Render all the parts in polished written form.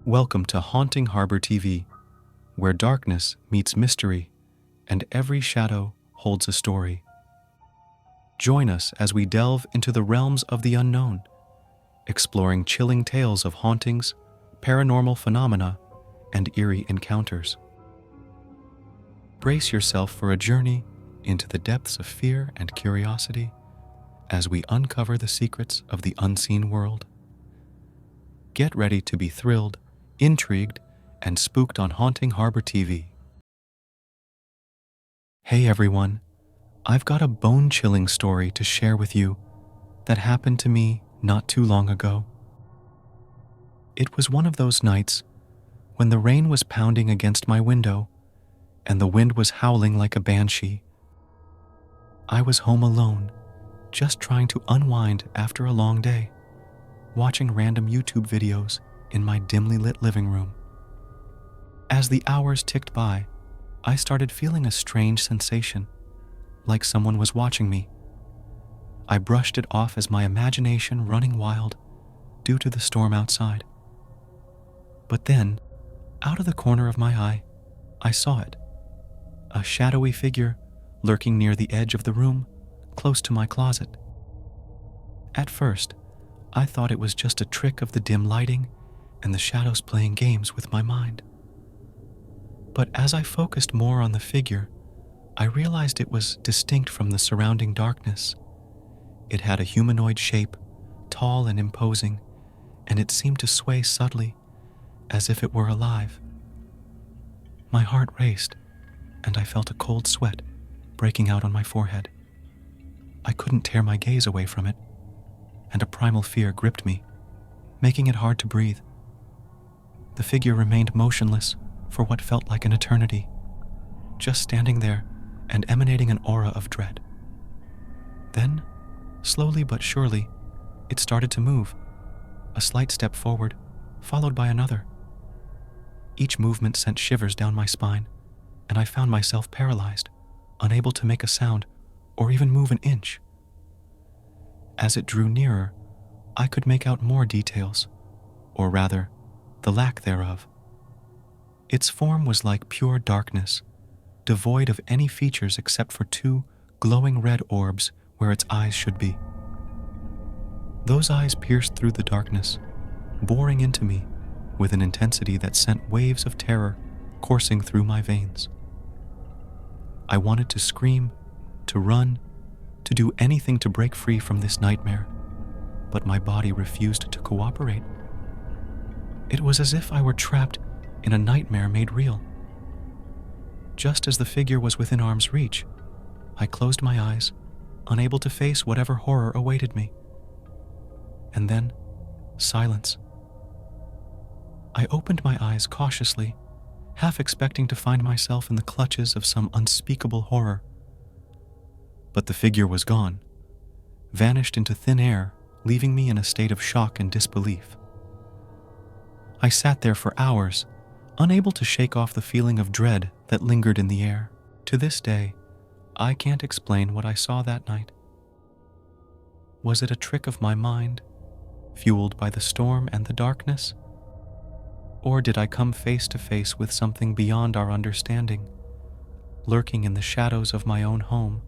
Welcome to Haunting Harbor TV, where darkness meets mystery and every shadow holds a story. Join us as we delve into the realms of the unknown, exploring chilling tales of hauntings, paranormal phenomena, and eerie encounters. Brace yourself for a journey into the depths of fear and curiosity as we uncover the secrets of the unseen world. Get ready to be thrilled, intrigued, and spooked on Haunting Harbor TV. Hey everyone, I've got a bone-chilling story to share with you that happened to me not too long ago. It was one of those nights when the rain was pounding against my window and the wind was howling like a banshee. I was home alone, just trying to unwind after a long day, watching random YouTube videos in my dimly lit living room. As the hours ticked by, I started feeling a strange sensation, like someone was watching me. I brushed it off as my imagination running wild due to the storm outside. But then, out of the corner of my eye, I saw it. A shadowy figure lurking near the edge of the room, close to my closet. At first, I thought it was just a trick of the dim lighting and the shadows playing games with my mind. But as I focused more on the figure, I realized it was distinct from the surrounding darkness. It had a humanoid shape, tall and imposing, and it seemed to sway subtly, as if it were alive. My heart raced, and I felt a cold sweat breaking out on my forehead. I couldn't tear my gaze away from it, and a primal fear gripped me, making it hard to breathe. The figure remained motionless for what felt like an eternity, just standing there and emanating an aura of dread. Then, slowly but surely, it started to move, a slight step forward, followed by another. Each movement sent shivers down my spine, and I found myself paralyzed, unable to make a sound or even move an inch. As it drew nearer, I could make out more details, or rather, the lack thereof. Its form was like pure darkness, devoid of any features except for two glowing red orbs where its eyes should be. Those eyes pierced through the darkness, boring into me with an intensity that sent waves of terror coursing through my veins. I wanted to scream, to run, to do anything to break free from this nightmare, but my body refused to cooperate. It was as if I were trapped in a nightmare made real. Just as the figure was within arm's reach, I closed my eyes, unable to face whatever horror awaited me. And then, silence. I opened my eyes cautiously, half expecting to find myself in the clutches of some unspeakable horror. But the figure was gone, vanished into thin air, leaving me in a state of shock and disbelief. I sat there for hours, unable to shake off the feeling of dread that lingered in the air. To this day, I can't explain what I saw that night. Was it a trick of my mind, fueled by the storm and the darkness? Or did I come face to face with something beyond our understanding, lurking in the shadows of my own home?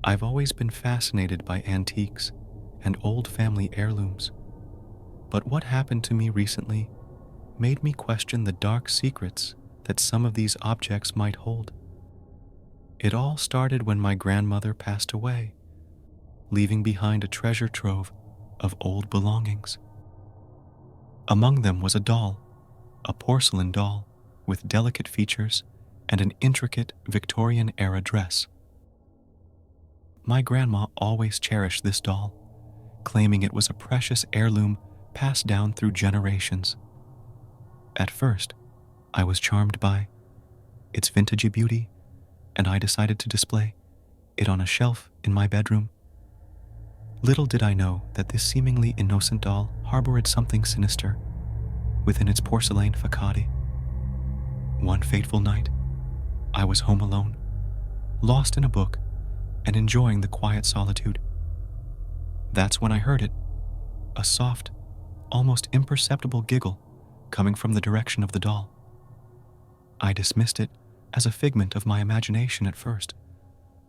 I've always been fascinated by antiques and old family heirlooms, but what happened to me recently made me question the dark secrets that some of these objects might hold. It all started when my grandmother passed away, leaving behind a treasure trove of old belongings. Among them was a doll, a porcelain doll with delicate features and an intricate Victorian-era dress. My grandma always cherished this doll, claiming it was a precious heirloom passed down through generations. At first, I was charmed by its vintagey beauty, and I decided to display it on a shelf in my bedroom. Little did I know that this seemingly innocent doll harbored something sinister within its porcelain facade. One fateful night, I was home alone, lost in a book and enjoying the quiet solitude. That's when I heard it, a soft, almost imperceptible giggle coming from the direction of the doll. I dismissed it as a figment of my imagination at first,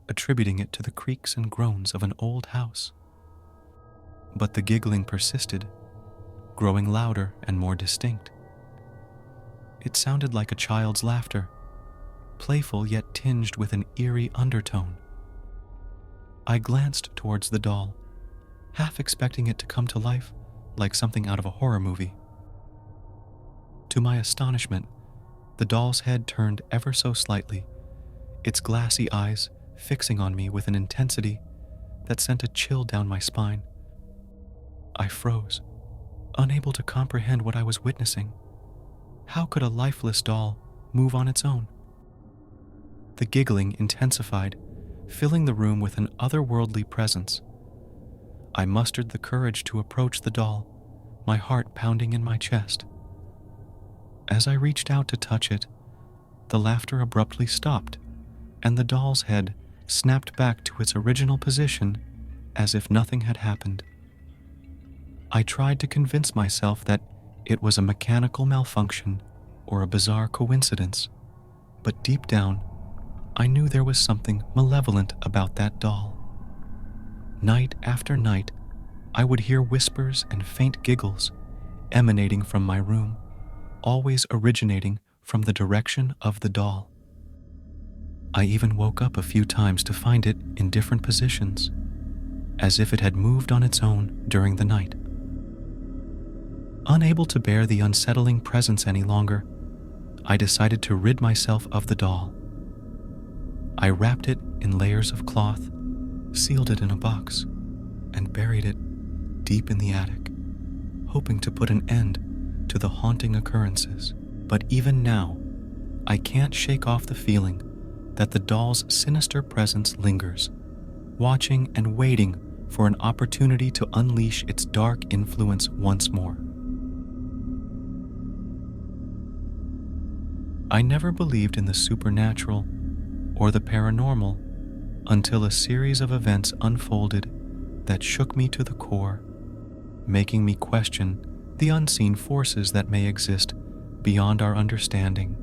attributing it to the creaks and groans of an old house. But the giggling persisted, growing louder and more distinct. It sounded like a child's laughter, playful yet tinged with an eerie undertone. I glanced towards the doll, half expecting it to come to life like something out of a horror movie. To my astonishment, the doll's head turned ever so slightly, its glassy eyes fixing on me with an intensity that sent a chill down my spine. I froze, unable to comprehend what I was witnessing. How could a lifeless doll move on its own? The giggling intensified, filling the room with an otherworldly presence. I mustered the courage to approach the doll, my heart pounding in my chest. As I reached out to touch it, the laughter abruptly stopped, and the doll's head snapped back to its original position as if nothing had happened. I tried to convince myself that it was a mechanical malfunction or a bizarre coincidence, but deep down, I knew there was something malevolent about that doll. Night after night, I would hear whispers and faint giggles emanating from my room, always originating from the direction of the doll. I even woke up a few times to find it in different positions, as if it had moved on its own during the night. Unable to bear the unsettling presence any longer, I decided to rid myself of the doll. I wrapped it in layers of cloth, sealed it in a box, and buried it deep in the attic, hoping to put an end to the haunting occurrences. But even now, I can't shake off the feeling that the doll's sinister presence lingers, watching and waiting for an opportunity to unleash its dark influence once more. I never believed in the supernatural or the paranormal until a series of events unfolded that shook me to the core, making me question the unseen forces that may exist beyond our understanding.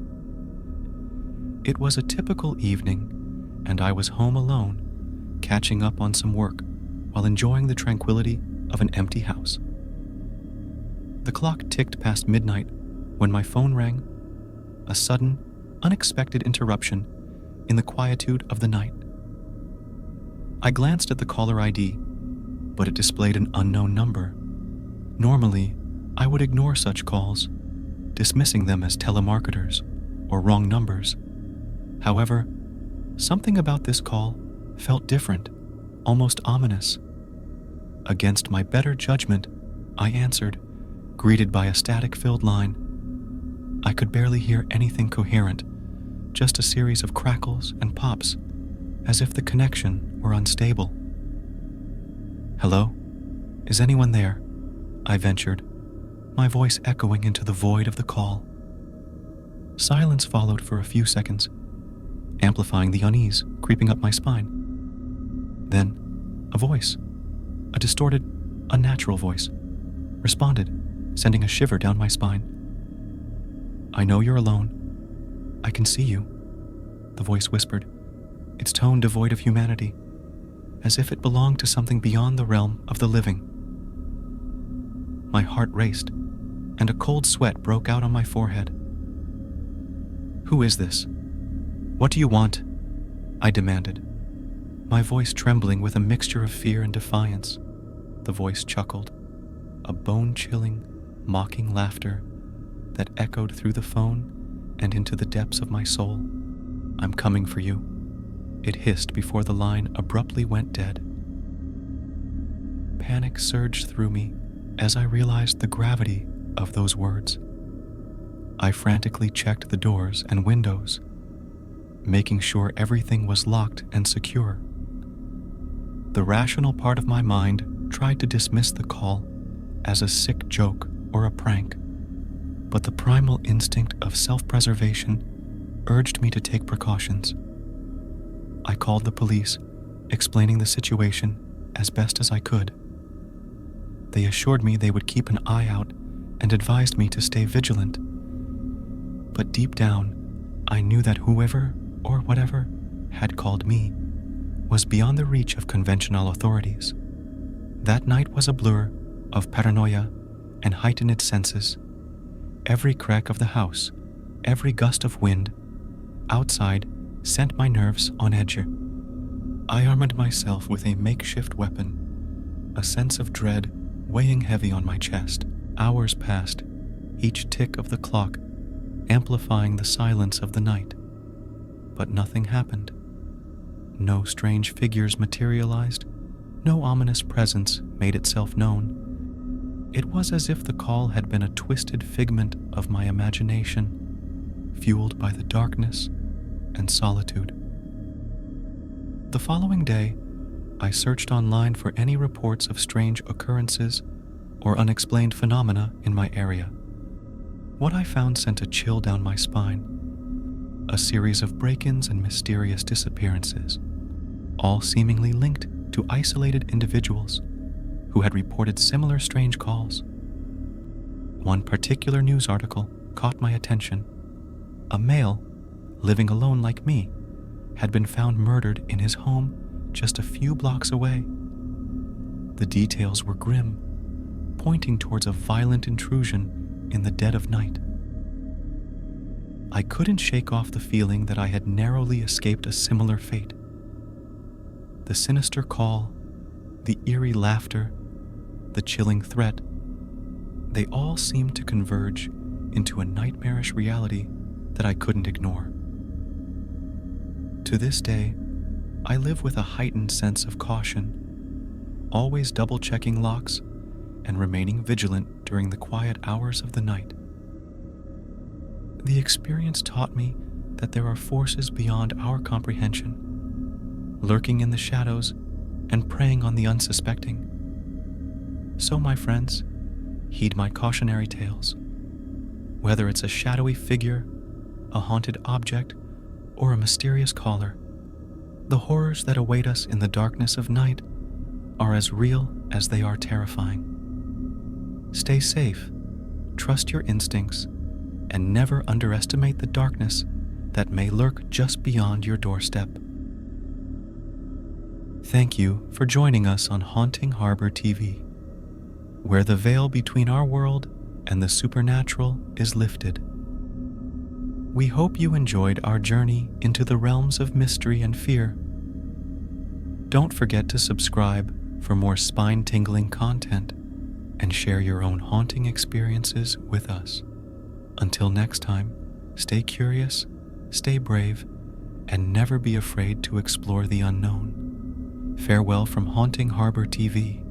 It was a typical evening, and I was home alone, catching up on some work while enjoying the tranquility of an empty house. The clock ticked past midnight when my phone rang, a sudden, unexpected interruption in the quietude of the night. I glanced at the caller ID, but it displayed an unknown number. Normally, I would ignore such calls, dismissing them as telemarketers or wrong numbers. However, something about this call felt different, almost ominous. Against my better judgment, I answered, greeted by a static-filled line. I could barely hear anything coherent, just a series of crackles and pops, as if the connection were unstable. "Hello? Is anyone there?" I ventured, my voice echoing into the void of the call. Silence followed for a few seconds, amplifying the unease creeping up my spine. Then, a voice, a distorted, unnatural voice, responded, sending a shiver down my spine. "I know you're alone. I can see you," the voice whispered, its tone devoid of humanity, as if it belonged to something beyond the realm of the living. My heart raced, and a cold sweat broke out on my forehead. "Who is this? What do you want?" I demanded, my voice trembling with a mixture of fear and defiance. The voice chuckled, a bone-chilling, mocking laughter that echoed through the phone and into the depths of my soul. "I'm coming for you," it hissed before the line abruptly went dead. Panic surged through me as I realized the gravity of those words. I frantically checked the doors and windows, making sure everything was locked and secure. The rational part of my mind tried to dismiss the call as a sick joke or a prank, but the primal instinct of self-preservation urged me to take precautions. I called the police, explaining the situation as best as I could. They assured me they would keep an eye out and advised me to stay vigilant. But deep down, I knew that whoever or whatever had called me was beyond the reach of conventional authorities. That night was a blur of paranoia and heightened senses. Every crack of the house, every gust of wind outside sent my nerves on edge. I armed myself with a makeshift weapon, a sense of dread weighing heavy on my chest. Hours passed, each tick of the clock amplifying the silence of the night. But nothing happened. No strange figures materialized. No ominous presence made itself known. It was as if the call had been a twisted figment of my imagination, fueled by the darkness and solitude. The following day, I searched online for any reports of strange occurrences or unexplained phenomena in my area. What I found sent a chill down my spine. A series of break-ins and mysterious disappearances, all seemingly linked to isolated individuals who had reported similar strange calls. One particular news article caught my attention. A male, living alone like me, had been found murdered in his home just a few blocks away. The details were grim, pointing towards a violent intrusion in the dead of night. I couldn't shake off the feeling that I had narrowly escaped a similar fate. The sinister call, the eerie laughter, the chilling threat, they all seemed to converge into a nightmarish reality that I couldn't ignore. To this day, I live with a heightened sense of caution, always double-checking locks and remaining vigilant during the quiet hours of the night. The experience taught me that there are forces beyond our comprehension, lurking in the shadows and preying on the unsuspecting. So, my friends, heed my cautionary tales. Whether it's a shadowy figure, a haunted object, or a mysterious caller, the horrors that await us in the darkness of night are as real as they are terrifying. Stay safe, trust your instincts, and never underestimate the darkness that may lurk just beyond your doorstep. Thank you for joining us on Haunting Harbor TV, where the veil between our world and the supernatural is lifted. We hope you enjoyed our journey into the realms of mystery and fear. Don't forget to subscribe for more spine-tingling content and share your own haunting experiences with us. Until next time, stay curious, stay brave, and never be afraid to explore the unknown. Farewell from Haunting Harbor TV.